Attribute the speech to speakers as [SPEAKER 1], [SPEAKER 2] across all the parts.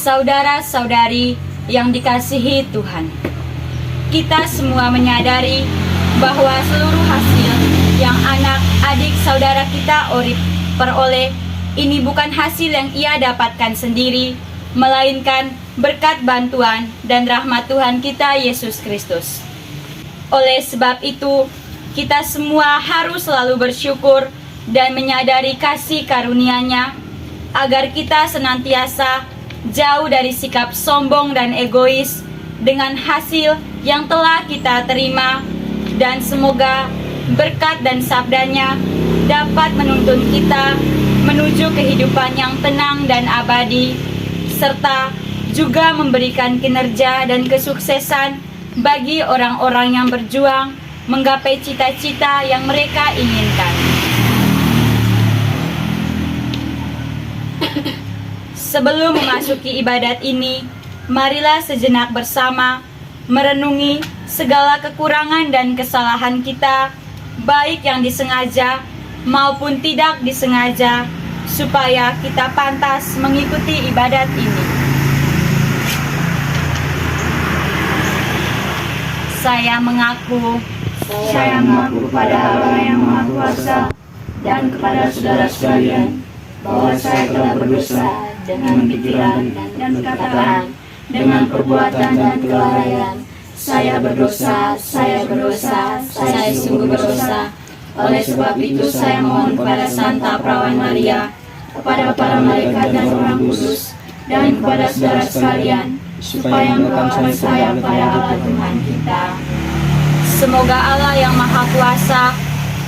[SPEAKER 1] Saudara-saudari yang dikasihi Tuhan, kita semua menyadari bahwa seluruh hasil yang anak-adik saudara kita peroleh ini bukan hasil yang ia dapatkan sendiri, melainkan berkat bantuan dan rahmat Tuhan kita Yesus Kristus. Oleh sebab itu, kita semua harus selalu bersyukur dan menyadari kasih karunia-Nya, agar kita senantiasa jauh dari sikap sombong dan egois dengan hasil yang telah kita terima, dan semoga berkat dan sabdanya dapat menuntun kita menuju kehidupan yang tenang dan abadi, serta juga memberikan kinerja dan kesuksesan bagi orang-orang yang berjuang menggapai cita-cita yang mereka inginkan. Sebelum memasuki ibadat ini, marilah sejenak bersama merenungi segala kekurangan dan kesalahan kita, baik yang disengaja maupun tidak disengaja, supaya kita pantas mengikuti ibadat ini. Saya mengaku kepada Allah yang Maha Kuasa dan kepada saudara sekalian bahwa saya telah berdosa dengan pikiran dan perkataan, dengan perbuatan dan kelalaian. Saya berdosa, saya sungguh berdosa. Oleh sebab itu saya mohon kepada Santa Perawan Maria, kepada para malaikat dan orang kudus, dan kepada saudara sekalian, supaya mengawal saya pada Allah Tuhan kita. Semoga Allah yang Maha Kuasa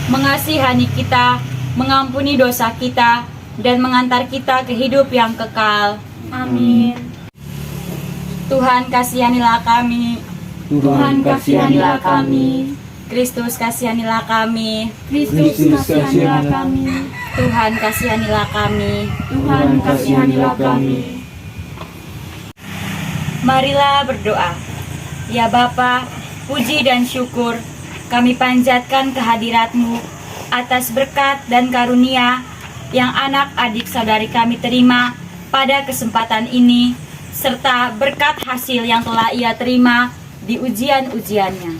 [SPEAKER 1] mengasihani kita, mengampuni dosa kita, dan mengantar kita ke hidup yang kekal. Amin. Tuhan kasihanilah kami.
[SPEAKER 2] Tuhan kasihanilah kami.
[SPEAKER 1] Kristus kasihanilah kami.
[SPEAKER 2] Kristus kasihanilah kami.
[SPEAKER 1] Tuhan kasihanilah kami.
[SPEAKER 2] Tuhan kasihanilah kami.
[SPEAKER 1] Marilah berdoa. Ya Bapa, puji dan syukur kami panjatkan kehadirat-Mu atas berkat dan karunia yang anak-adik saudari kami terima pada kesempatan ini, serta berkat hasil yang telah ia terima di ujian-ujiannya.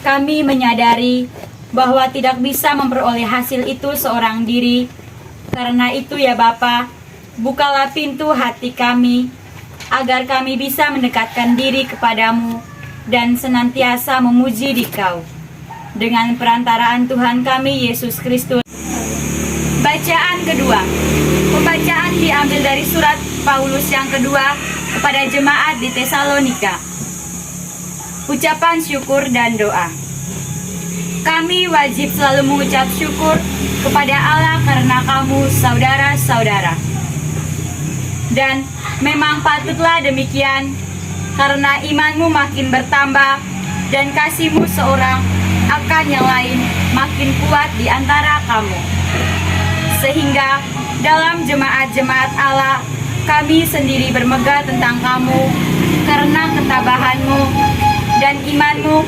[SPEAKER 1] Kami menyadari bahwa tidak bisa memperoleh hasil itu seorang diri. Karena itu ya Bapa, bukalah pintu hati kami, agar kami bisa mendekatkan diri kepadamu dan senantiasa memuji Dikau. Dengan perantaraan Tuhan kami Yesus Kristus. Bacaan kedua. Pembacaan diambil dari surat Paulus yang kedua kepada jemaat di Tesalonika. Ucapan syukur dan doa. Kami wajib selalu mengucap syukur kepada Allah karena kamu saudara-saudara. Dan memang patutlah demikian, karena imanmu makin bertambah dan kasihmu seorang akan yang lain makin kuat di antara kamu. Sehingga dalam jemaat-jemaat Allah, kami sendiri bermegah tentang kamu karena ketabahanmu dan imanmu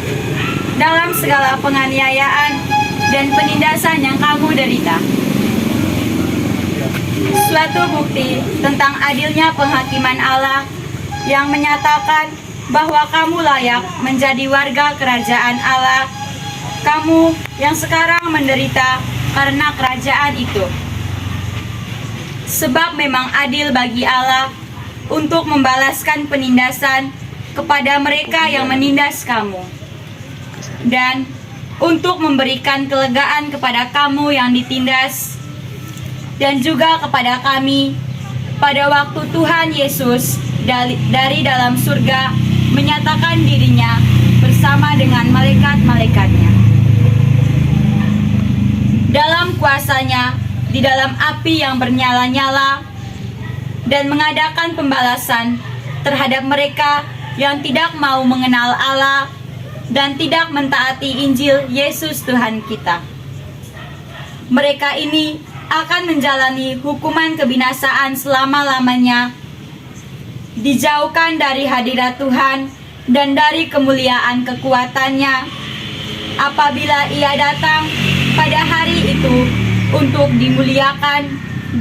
[SPEAKER 1] dalam segala penganiayaan dan penindasan yang kamu derita. Suatu bukti tentang adilnya penghakiman Allah yang menyatakan bahwa kamu layak menjadi warga kerajaan Allah, kamu yang sekarang menderita karena kerajaan itu. Sebab memang adil bagi Allah untuk membalaskan penindasan kepada mereka yang menindas kamu, dan untuk memberikan kelegaan kepada kamu yang ditindas, dan juga kepada kami pada waktu Tuhan Yesus dari dalam surga menyatakan dirinya bersama dengan malaikat-malaikatnya. Dalam kuasanya, di dalam api yang bernyala-nyala, dan mengadakan pembalasan terhadap mereka yang tidak mau mengenal Allah dan tidak mentaati Injil Yesus Tuhan kita. Mereka ini akan menjalani hukuman kebinasaan selama-lamanya, dijauhkan dari hadirat Tuhan dan dari kemuliaan kekuatannya, apabila Ia datang pada hari itu untuk dimuliakan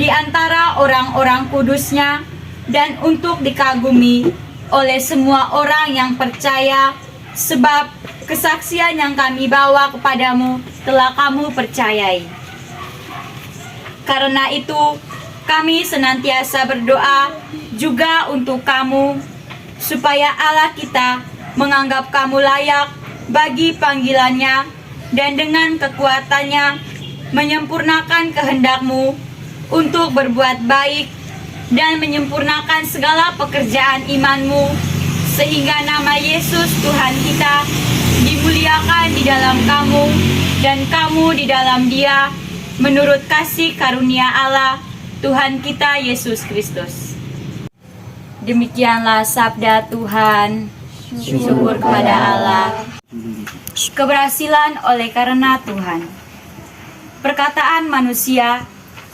[SPEAKER 1] di antara orang-orang kudusnya dan untuk dikagumi oleh semua orang yang percaya, sebab kesaksian yang kami bawa kepadamu telah kamu percayai. Karena itu, kami senantiasa berdoa juga untuk kamu, supaya Allah kita menganggap kamu layak bagi panggilannya dan dengan kekuatannya menyempurnakan kehendakmu untuk berbuat baik dan menyempurnakan segala pekerjaan imanmu, sehingga nama Yesus Tuhan kita dimuliakan di dalam kamu dan kamu di dalam Dia, menurut kasih karunia Allah Tuhan kita Yesus Kristus. Demikianlah sabda Tuhan. Syukur kepada Allah. Keberhasilan oleh karena Tuhan. Perkataan manusia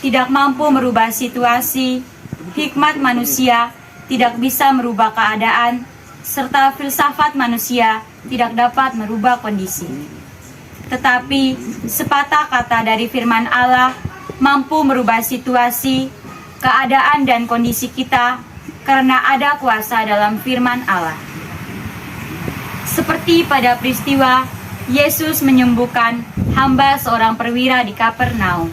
[SPEAKER 1] tidak mampu merubah situasi, hikmat manusia tidak bisa merubah keadaan, serta filsafat manusia tidak dapat merubah kondisi. Tetapi sepatah kata dari firman Allah mampu merubah situasi, keadaan dan kondisi kita karena ada kuasa dalam firman Allah. Seperti pada peristiwa Yesus menyembuhkan hamba seorang perwira di Kapernaum.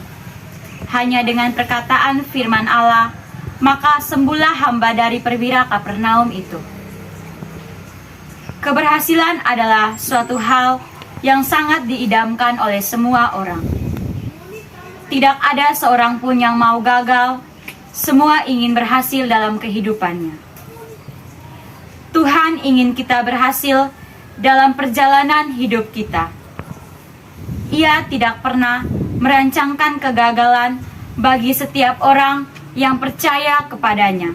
[SPEAKER 1] Hanya dengan perkataan firman Allah, maka sembuhlah hamba dari perwira Kapernaum itu. Keberhasilan adalah suatu hal yang sangat diidamkan oleh semua orang. Tidak ada seorang pun yang mau gagal, semua ingin berhasil dalam kehidupannya. Tuhan ingin kita berhasil dalam perjalanan hidup kita. Ia tidak pernah merancangkan kegagalan bagi setiap orang yang percaya kepadanya.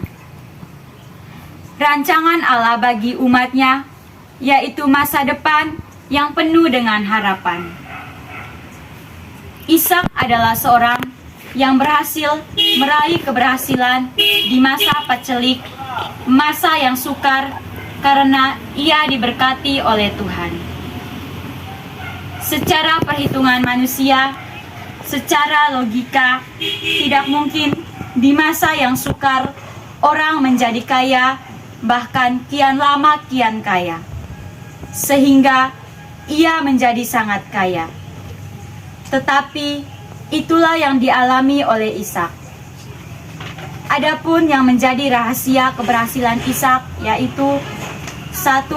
[SPEAKER 1] Rancangan Allah bagi umatnya yaitu masa depan yang penuh dengan harapan. Ishak adalah seorang yang berhasil meraih keberhasilan di masa pacelik, masa yang sukar, karena ia diberkati oleh Tuhan. Secara perhitungan manusia, secara logika, tidak mungkin di masa yang sukar orang menjadi kaya, bahkan kian lama kian kaya, sehingga ia menjadi sangat kaya. Tetapi itulah yang dialami oleh Ishak. Adapun yang menjadi rahasia keberhasilan Ishak yaitu 1.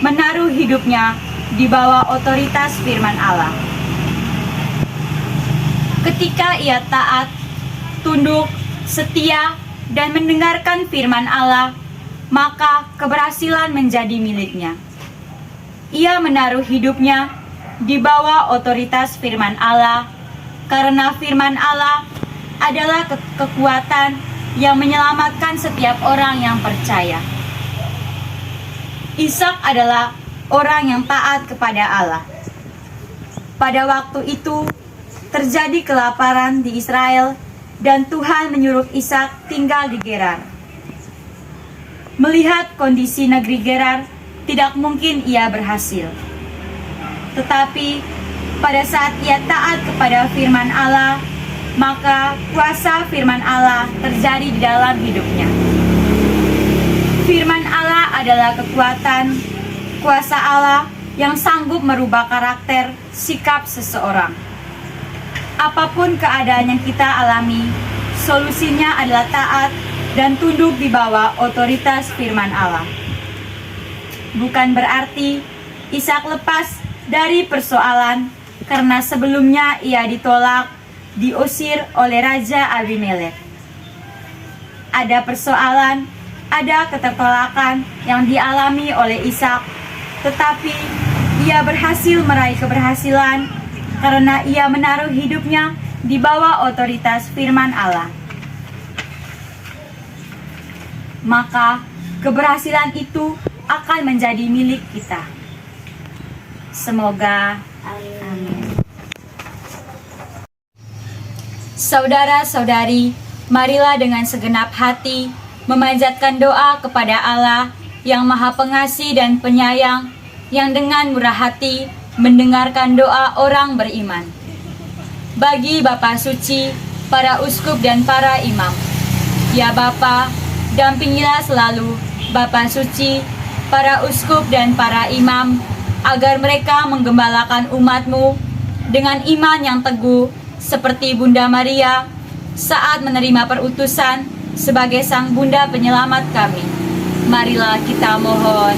[SPEAKER 1] Menaruh hidupnya di bawah otoritas firman Allah. Ketika ia taat, tunduk, setia, dan mendengarkan firman Allah, maka keberhasilan menjadi miliknya. Ia menaruh hidupnya di bawah otoritas firman Allah, karena firman Allah adalah kekuatan yang menyelamatkan setiap orang yang percaya. Ishak adalah orang yang taat kepada Allah. Pada waktu itu terjadi kelaparan di Israel dan Tuhan menyuruh Ishak tinggal di Gerar. Melihat kondisi negeri Gerar, tidak mungkin ia berhasil. Tetapi pada saat ia taat kepada firman Allah, maka kuasa firman Allah terjadi di dalam hidupnya. Firman Allah adalah kekuatan, kuasa Allah yang sanggup merubah karakter, sikap seseorang. Apapun keadaan yang kita alami, solusinya adalah taat dan tunduk di bawah otoritas firman Allah. Bukan berarti Ishak lepas dari persoalan, karena sebelumnya ia ditolak, diusir oleh Raja Abimelek. Ada persoalan, ada ketertolakan yang dialami oleh Ishak, tetapi ia berhasil meraih keberhasilan karena ia menaruh hidupnya di bawah otoritas firman Allah. Maka keberhasilan itu akan menjadi milik kita. Semoga amin. Saudara-saudari, marilah dengan segenap hati memanjatkan doa kepada Allah yang Maha Pengasih dan Penyayang, yang dengan murah hati mendengarkan doa orang beriman. Bagi Bapa Suci, para uskup dan para imam, ya Bapa, Dampingilah selalu Bapa Suci, para uskup dan para imam, agar mereka menggembalakan umat-Mu dengan iman yang teguh, seperti Bunda Maria, saat menerima perutusan sebagai Sang Bunda Penyelamat kami. Marilah kita mohon,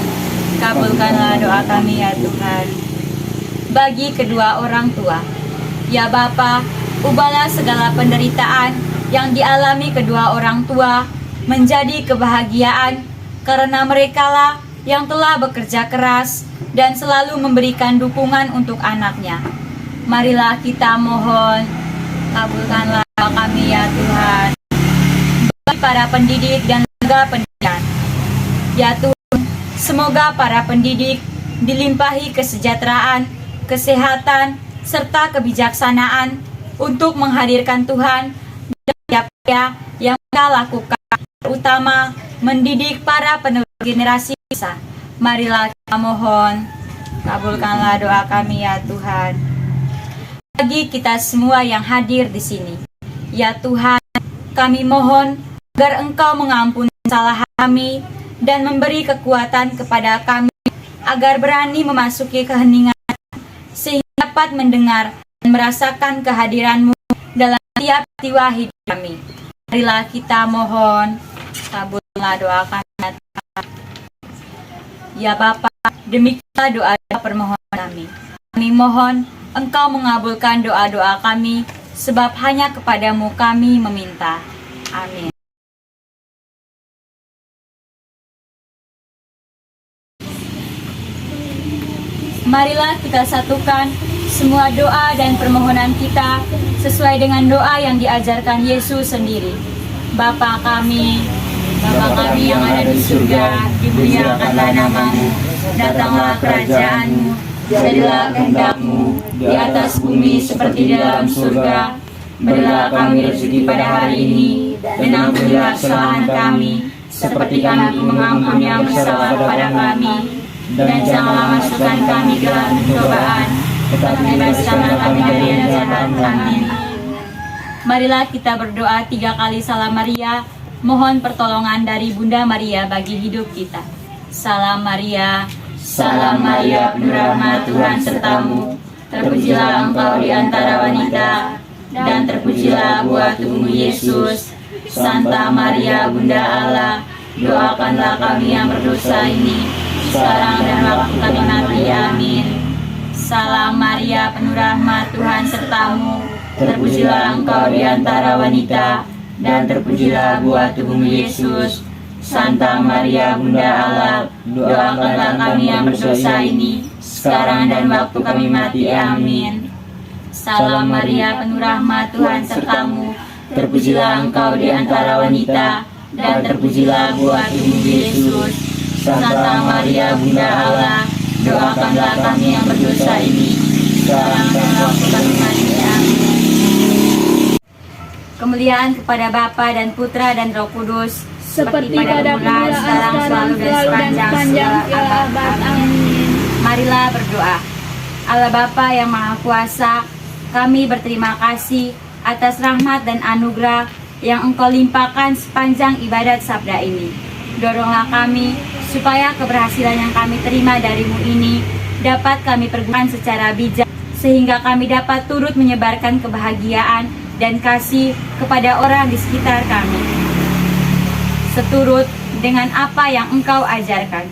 [SPEAKER 1] kabulkanlah doa kami ya Tuhan. Bagi kedua orang tua, ya Bapa, ubahlah segala penderitaan yang dialami kedua orang tua menjadi kebahagiaan, karena merekalah yang telah bekerja keras dan selalu memberikan dukungan untuk anaknya. Marilah kita mohon, kabulkanlah doa kami ya Tuhan. Bagi para pendidik dan tenaga pendidikan, ya Tuhan, semoga para pendidik dilimpahi kesejahteraan, kesehatan, serta kebijaksanaan untuk menghadirkan Tuhan dan karya yang mereka lakukan, terutama mendidik para penerus generasi bangsa. Marilah kita mohon, kabulkanlah doa kami ya Tuhan. Bagi kita semua yang hadir di sini, ya Tuhan, kami mohon agar Engkau mengampuni kesalahan kami dan memberi kekuatan kepada kami agar berani memasuki keheningan, sehingga dapat mendengar dan merasakan kehadiran-Mu dalam setiap peristiwa hidup kami. Marilah kita mohon, kabulkanlah doa kami ya Tuhan. Ya Bapa, demikianlah doa permohonan kami. Kami mohon Engkau mengabulkan doa-doa kami, sebab hanya kepadamu kami meminta. Amin. Marilah kita satukan semua doa dan permohonan kita sesuai dengan doa yang diajarkan Yesus sendiri. Bapa kami yang ada di surga, dimuliakanlah nama-Mu, datanglah kerajaan-Mu, jadilah kehendak-Mu di atas bumi seperti di dalam surga. Berilah kami rezeki pada hari ini, dan ampunilah kesalahan kami, seperti kami mengampuni yang bersalah kepada kami. Dan janganlah masukkan kami ke dalam pencobaan, tetapi bebaskanlah kami dari yang jahat. Amin. Marilah kita berdoa 3 kali Salam Maria, mohon pertolongan dari Bunda Maria bagi hidup kita. Salam Maria, Salam Maria, penuh rahmat, Tuhan sertamu. Terpujilah engkau di antara wanita, dan terpujilah buah tubuhmu Yesus. Santa Maria, Bunda Allah, doakanlah kami yang berdosa ini, sekarang dan waktu kami mati. Amin. Salam Maria, penuh rahmat, Tuhan sertamu. Terpujilah engkau di antara wanita, dan terpujilah buah tubuhmu Yesus. Santa Maria, Bunda Allah, doakanlah kami yang berdosa ini, sekarang dan waktu kami mati. Amin. Salam Maria, penuh rahmat, Tuhan sertamu. Terpujilah engkau di antara wanita, dan terpujilah buah tubuhmu Yesus. Santa Maria, Bunda Allah, doakanlah kami yang berdosa ini, sekarang dan waktu kami mati. Amin. Kemuliaan kepada Bapa dan Putra dan Roh Kudus, seperti pada permulaan, sekarang, selalu dan sepanjang segala abad. Amin. Marilah berdoa. Allah Bapa yang Maha Kuasa, kami berterima kasih atas rahmat dan anugerah yang Engkau limpahkan sepanjang ibadat sabda ini. Doronglah kami supaya keberhasilan yang kami terima dari-Mu ini dapat kami pergunakan secara bijak, sehingga kami dapat turut menyebarkan kebahagiaan dan kasih kepada orang di sekitar kami, seturut dengan apa yang Engkau ajarkan.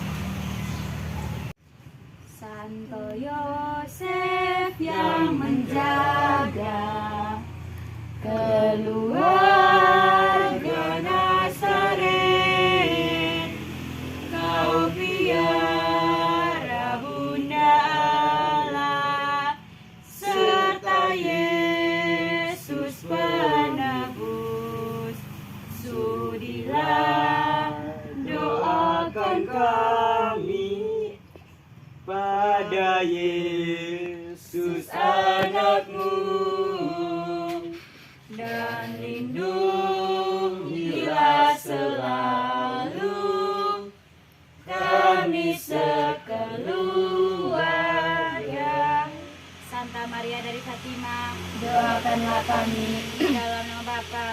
[SPEAKER 1] Santo Yosef yang menjaga keluarga Nazaret, Kau piara Bunda Allah, serta Yesus penebus. Sudilah doakan kami
[SPEAKER 3] pada Yesus anak-Mu,
[SPEAKER 1] dan lindungilah selalu kami sekeluarga. Santa Maria dari Fatima, doakanlah kami dalam nama Bapa,